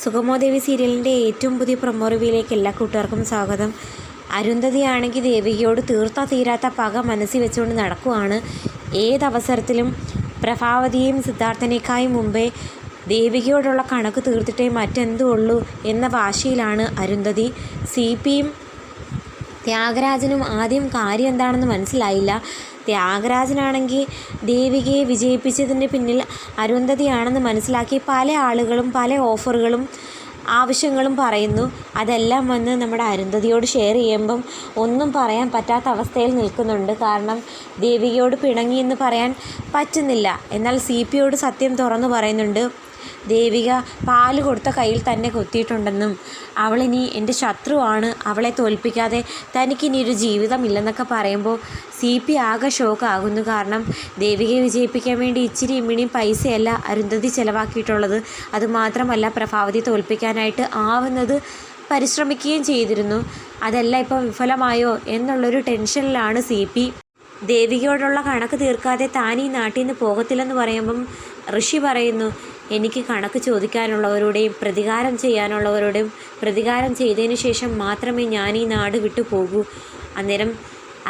സുഗമോദേവി സീരിയലിൻ്റെ ഏറ്റവും പുതിയ പ്രൊമോ റിവ്യൂയിലേക്ക് എല്ലാ കൂട്ടുകാർക്കും സ്വാഗതം. അരുന്ധതിയാണെങ്കിൽ ദേവികയോട് തീരാത്ത പക മനസ്സിൽ വെച്ചുകൊണ്ട് നടക്കുവാണ്. ഏതവസരത്തിലും പ്രഭാവതിയെയും സിദ്ധാർത്ഥനേക്കായും മുമ്പേ ദേവികയോടുള്ള കണക്ക് തീർത്തിട്ടേ മറ്റെന്തോ ഉള്ളൂ എന്ന വാശിയിലാണ് അരുന്ധതി. സിപിയും ത്യാഗരാജനും ആദ്യം കാര്യം എന്താണെന്ന് മനസ്സിലായില്ല. ത്യാഗരാജനാണെങ്കിൽ ദേവികയെ വിജയിപ്പിച്ചതിന് പിന്നിൽ അരുന്ധതിയാണെന്ന് മനസ്സിലാക്കി പല ആളുകളും പല ഓഫറുകളും ആവശ്യങ്ങളും പറയുന്നു. അതെല്ലാം വന്ന് നമ്മുടെ അരുന്ധതിയോട് ഷെയർ ചെയ്യുമ്പം ഒന്നും പറയാൻ പറ്റാത്ത അവസ്ഥയിൽ നിൽക്കുന്നുണ്ട്. കാരണം ദേവികയോട് പിണങ്ങിയെന്ന് പറയാൻ പറ്റുന്നില്ല. എന്നാൽ സിപിയോട് സത്യം തുറന്നു പറയുന്നുണ്ട്. ദേവിക പാല് കൊടുത്ത കയ്യിൽ തന്നെ കൊത്തിയിട്ടുണ്ടെന്നും അവളിനി എൻ്റെ ശത്രുവാണ്, അവളെ തോൽപ്പിക്കാതെ തനിക്കിനി ഒരു ജീവിതമില്ലെന്നൊക്കെ പറയുമ്പോൾ സിപി ആകെ ഷോക്കാകുന്നു. കാരണം ദേവികയെ വിജയിപ്പിക്കാൻ വേണ്ടി ഇച്ചിരി ഇമ്മിണിയും പൈസയല്ല അരുന്ധതി ചിലവാക്കിയിട്ടുള്ളത്. അതുമാത്രമല്ല പ്രഭാവതി തോൽപ്പിക്കാനായിട്ട് ആവുന്നത് പരിശ്രമിക്കുകയും ചെയ്തിരുന്നു. അതെല്ലാം ഇപ്പോൾ വിഫലമായോ എന്നുള്ളൊരു ടെൻഷനിലാണ് സിപി. ദേവികയോടുള്ള കണക്ക് തീർക്കാതെ താൻ ഈ നാട്ടിൽ നിന്ന് പോകത്തില്ലെന്ന് പറയുമ്പം ഋഷി പറയുന്നു, എനിക്ക് കണക്ക് ചോദിക്കാനുള്ളവരുടെയും പ്രതികാരം ചെയ്യാനുള്ളവരുടെയും പ്രതികാരം ചെയ്തതിന് ശേഷം മാത്രമേ ഞാൻ ഈ നാട് വിട്ടു പോകൂ. അന്നേരം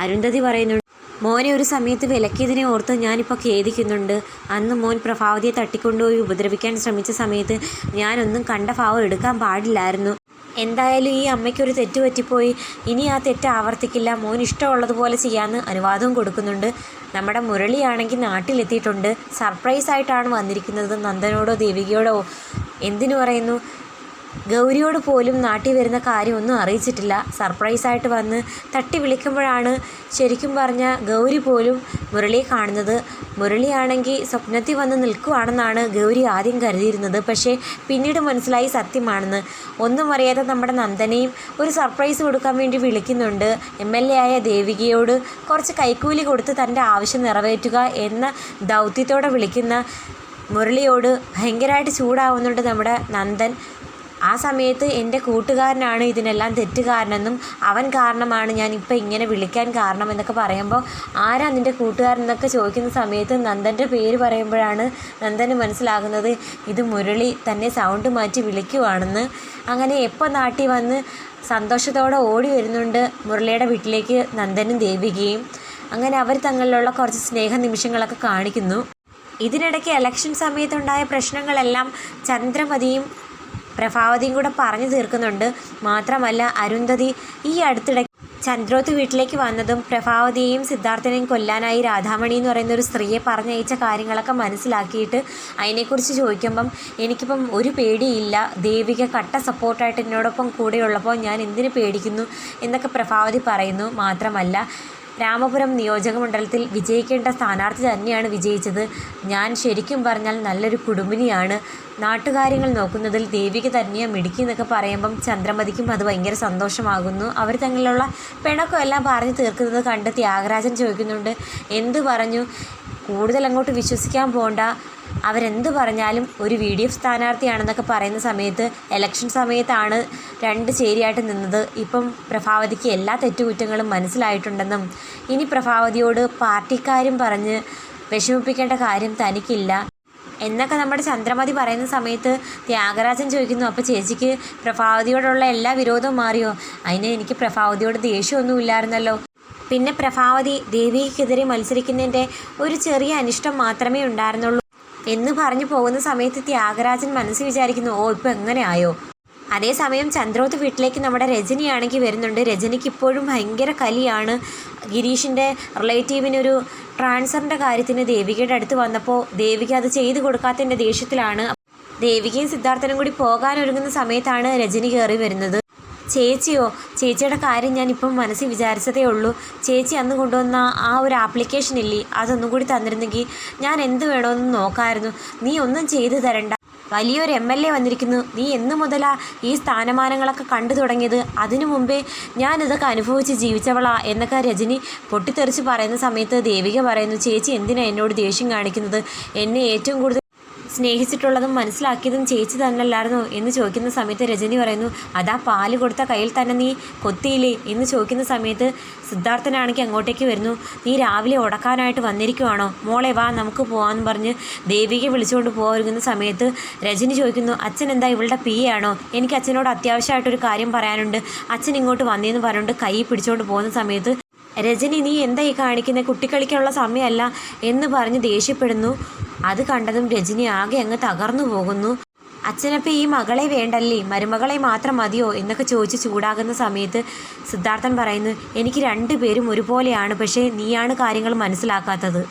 അരുന്ധതി പറയുന്നുണ്ട്, മോനെ ഒരു സമയത്ത് വിലക്കിയതിനെ ഓർത്ത് ഞാനിപ്പോൾ ഖേദിക്കുന്നുണ്ട്. അന്ന് മോൻ പ്രഭാവതിയെ തട്ടിക്കൊണ്ടുപോയി ഉപദ്രവിക്കാൻ ശ്രമിച്ച സമയത്ത് ഞാനൊന്നും കണ്ട ഭാവം എടുക്കാൻ പാടില്ലായിരുന്നു. എന്തായാലും ഈ അമ്മയ്ക്കൊരു തെറ്റ് പറ്റിപ്പോയി, ഇനി ആ തെറ്റ് ആവർത്തിക്കില്ല, മോൻ ഇഷ്ടമുള്ളതുപോലെ ചെയ്യാമെന്ന് അനുവാദവും കൊടുക്കുന്നുണ്ട്. നമ്മുടെ മുരളിയാണെങ്കിൽ നാട്ടിലെത്തിയിട്ടുണ്ട്. സർപ്രൈസായിട്ടാണ് വന്നിരിക്കുന്നത്. നന്ദനോടോ ദേവികയോടോ എന്തിനു പറയുന്നു, ഗൗരിയോട് പോലും നാട്ടിൽ വരുന്ന കാര്യമൊന്നും അറിയിച്ചിട്ടില്ല. സർപ്രൈസായിട്ട് വന്ന് തട്ടി വിളിക്കുമ്പോഴാണ് ശരിക്കും പറഞ്ഞാൽ ഗൗരി പോലും മുരളിയെ കാണുന്നത്. മുരളിയാണെങ്കിൽ സ്വപ്നത്തിൽ വന്ന് നിൽക്കുകയാണെന്നാണ് ഗൗരി ആദ്യം കരുതിയിരുന്നത്. പക്ഷേ പിന്നീട് മനസ്സിലായി സത്യമാണെന്ന്. ഒന്നും അറിയാതെ നമ്മുടെ നന്ദനെയും ഒരു സർപ്രൈസ് കൊടുക്കാൻ വേണ്ടി വിളിക്കുന്നുണ്ട്. MLA ആയ ദേവികയോട് കുറച്ച് കൈക്കൂലി കൊടുത്ത് തൻ്റെ ആവശ്യം നിറവേറ്റുക എന്ന ദൗത്യത്തോടെ വിളിക്കുന്ന മുരളിയോട് ഭയങ്കരമായിട്ട് ചൂടാവുന്നുണ്ട് നമ്മുടെ നന്ദൻ. ആ സമയത്ത് എൻ്റെ കൂട്ടുകാരനാണ് ഇതിനെല്ലാം തെറ്റുകാരനെന്നും അവൻ കാരണമാണ് ഞാൻ ഇപ്പോൾ ഇങ്ങനെ വിളിക്കാൻ കാരണം എന്നൊക്കെ പറയുമ്പോൾ ആരാ നിൻ്റെ കൂട്ടുകാരൻ എന്നൊക്കെ ചോദിക്കുന്ന സമയത്ത് നന്ദൻ്റെ പേര് പറയുമ്പോഴാണ് നന്ദന് മനസ്സിലാകുന്നത് ഇത് മുരളി തന്നെ സൗണ്ട് മാറ്റി വിളിക്കുവാണെന്ന്. അങ്ങനെ എപ്പോൾ നാട്ടിൽ വന്ന് സന്തോഷത്തോടെ ഓടി വരുന്നുണ്ട് മുരളിയുടെ വീട്ടിലേക്ക് നന്ദനും ദേവികയും. അങ്ങനെ അവർ തങ്ങളിലുള്ള കുറച്ച് സ്നേഹ നിമിഷങ്ങളൊക്കെ കാണിക്കുന്നു. ഇതിനിടയ്ക്ക് ഇലക്ഷൻ സമയത്തുണ്ടായ പ്രശ്നങ്ങളെല്ലാം ചന്ദ്രമതിയും പ്രഭാവതിയും കൂടെ പറഞ്ഞു തീർക്കുന്നുണ്ട്. മാത്രമല്ല അരുന്ധതി ഈ അടുത്തിടെ ചന്ദ്രോത്ത് വീട്ടിലേക്ക് വന്നതും പ്രഭാവതിയെയും സിദ്ധാർത്ഥനെയും കൊല്ലാനായി രാധാമണി എന്ന് പറയുന്ന ഒരു സ്ത്രീയെ പറഞ്ഞയച്ച കാര്യങ്ങളൊക്കെ മനസ്സിലാക്കിയിട്ട് അതിനെക്കുറിച്ച് ചോദിക്കുമ്പം എനിക്കിപ്പം ഒരു പേടിയില്ല, ദേവിക കട്ട സപ്പോർട്ടായിട്ട് എന്നോടൊപ്പം കൂടെയുള്ളപ്പോൾ ഞാൻ എന്തിനു പേടിക്കുന്നു എന്നൊക്കെ പ്രഭാവതി പറയുന്നു. മാത്രമല്ല രാമപുരം നിയോജകമണ്ഡലത്തിൽ വിജയിക്കേണ്ട സ്ഥാനാർത്ഥി തന്നെയാണ് വിജയിച്ചത്. ഞാൻ ശരിക്കും പറഞ്ഞാൽ നല്ലൊരു കുടുംബിനിയാണ്, നാട്ടുകാര്യങ്ങൾ നോക്കുന്നതിൽ ദേവിക തന്നെയാണ് മിടുക്കി എന്നൊക്കെ പറയുമ്പം ചന്ദ്രമതിക്കും അത് ഭയങ്കര സന്തോഷമാകുന്നു. അവർ തങ്ങളിലുള്ള പിണക്കമെല്ലാം പറഞ്ഞു തീർക്കുന്നത് കണ്ട് ത്യാഗരാജൻ ചോദിക്കുന്നുണ്ട്, എന്തു പറഞ്ഞു, കൂടുതൽ അങ്ങോട്ട് വിശ്വസിക്കാൻ പോകണ്ട, അവരെന്ത് പറഞ്ഞാലും ഒരു VDF സ്ഥാനാർത്ഥിയാണെന്നൊക്കെ പറയുന്ന സമയത്ത് ഇലക്ഷൻ സമയത്താണ് രണ്ട് ചേരിയായിട്ട് നിന്നത്. ഇപ്പം പ്രഭാവതിക്ക് എല്ലാ തെറ്റുകുറ്റങ്ങളും മനസ്സിലായിട്ടുണ്ടെന്നും ഇനി പ്രഭാവതിയോട് പാർട്ടിക്കാരും പറഞ്ഞ് വിഷമിപ്പിക്കേണ്ട കാര്യം തനിക്കില്ല എന്നൊക്കെ നമ്മുടെ ചന്ദ്രമതി പറയുന്ന സമയത്ത് ത്യാഗരാജൻ ചോദിക്കുന്നു, അപ്പോൾ ചേച്ചിക്ക് പ്രഭാവതിയോടുള്ള എല്ലാ വിരോധവും മാറിയോ? അതിന് എനിക്ക് പ്രഭാവതിയോട് ദേഷ്യമൊന്നുമില്ലായിരുന്നല്ലോ. പിന്നെ പ്രഭാവതി ദേവികയ്ക്കെതിരെ മത്സരിക്കുന്നതിൻ്റെ ഒരു ചെറിയ അനിഷ്ടം മാത്രമേ ഉണ്ടായിരുന്നുള്ളൂ എന്ന് പറഞ്ഞു പോകുന്ന സമയത്ത് ത്യാഗരാജൻ മനസ്സിൽ വിചാരിക്കുന്നു, ഓ ഇപ്പോൾ എങ്ങനെ ആയോ. അതേസമയം ചന്ദ്രോത്ത് വീട്ടിലേക്ക് നമ്മുടെ രജനിയാണെങ്കിൽ വരുന്നുണ്ട്. രജനിക്ക് ഇപ്പോഴും ഭയങ്കര കലിയാണ്. ഗിരീഷിൻ്റെ റിലേറ്റീവിനൊരു ട്രാൻസ്ഫറിൻ്റെ കാര്യത്തിന് ദേവികയുടെ അടുത്ത് വന്നപ്പോൾ ദേവിക അത് ചെയ്തു കൊടുക്കാത്തതിൻ്റെ ദേഷ്യത്തിലാണ്. ദേവികയും സിദ്ധാർത്ഥനും കൂടി പോകാനൊരുങ്ങുന്ന സമയത്താണ് രജനി കയറി വരുന്നത്. ചേച്ചിയോ, ചേച്ചിയുടെ കാര്യം ഞാനിപ്പം മനസ്സിൽ വിചാരിച്ചതേ ഉള്ളൂ. ചേച്ചി അന്ന് കൊണ്ടുവന്ന ആ ഒരു ആപ്ലിക്കേഷൻ ഇല്ലേ, അതൊന്നും കൂടി തന്നിരുന്നെങ്കിൽ ഞാൻ എന്ത് വേണമെന്ന് നോക്കാമായിരുന്നു. നീ ഒന്നും ചെയ്തു തരണ്ട, വലിയൊരു MLA വന്നിരിക്കുന്നു, നീ എന്ന് മുതലാ ഈ സ്ഥാനമാനങ്ങളൊക്കെ കണ്ടു തുടങ്ങിയത്? അതിനു മുമ്പേ ഞാനിതൊക്കെ അനുഭവിച്ച് ജീവിച്ചവളാ എന്നൊക്കെ രജനി പൊട്ടിത്തെറിച്ച് പറയുന്ന സമയത്ത് ദേവിക പറയുന്നു, ചേച്ചി എന്തിനാണ് എന്നോട് ദേഷ്യം കാണിക്കുന്നത്? എന്നെ ഏറ്റവും കൂടുതൽ സ്നേഹിച്ചിട്ടുള്ളതും മനസ്സിലാക്കിയതും ചേച്ചി തന്നെയല്ലായിരുന്നോ എന്ന് ചോദിക്കുന്ന സമയത്ത് രജനി പറയുന്നു, അതാ പാല് കൊടുത്ത കയ്യിൽ തന്നെ നീ കൊത്തിയില്ലേ എന്ന് ചോദിക്കുന്ന സമയത്ത് സിദ്ധാർത്ഥനാണെങ്കിൽ അങ്ങോട്ടേക്ക് വരുന്നു. നീ രാവിലെ ഉടക്കാനായിട്ട് വന്നിരിക്കുവാണോ? മോളെ വാ നമുക്ക് പോകാമെന്ന് പറഞ്ഞ് ദേവികയെ വിളിച്ചുകൊണ്ട് പോരുന്ന സമയത്ത് രജനി ചോദിക്കുന്നു, അച്ഛൻ എന്താ ഇവളുടെ ആണോ? എനിക്ക് അച്ഛനോട് അത്യാവശ്യമായിട്ടൊരു കാര്യം പറയാനുണ്ട്, അച്ഛൻ ഇങ്ങോട്ട് വന്നേന്ന് പറഞ്ഞുകൊണ്ട് കൈ പിടിച്ചുകൊണ്ട് പോകുന്ന സമയത്ത് രജനി നീ എന്താ ഈ കാണിക്കുന്നത്, കുട്ടിക്കളിക്കാനുള്ള സമയമല്ല എന്ന് പറഞ്ഞ് ദേഷ്യപ്പെടുന്നു. അത് കണ്ടതും രജനി ആകെ അങ്ങ് തകർന്നു പോകുന്നു. അച്ഛനപ്പം ഈ മകളെ വേണ്ടല്ലേ, മരുമകളെ മാത്രം മതിയോ എന്നൊക്കെ ചോദിച്ച് ചൂടാകുന്ന സമയത്ത് സിദ്ധാർത്ഥൻ പറയുന്നു, എനിക്ക് രണ്ടുപേരും ഒരുപോലെയാണ്, പക്ഷേ നീയാണ് കാര്യങ്ങൾ മനസ്സിലാക്കാത്തത്.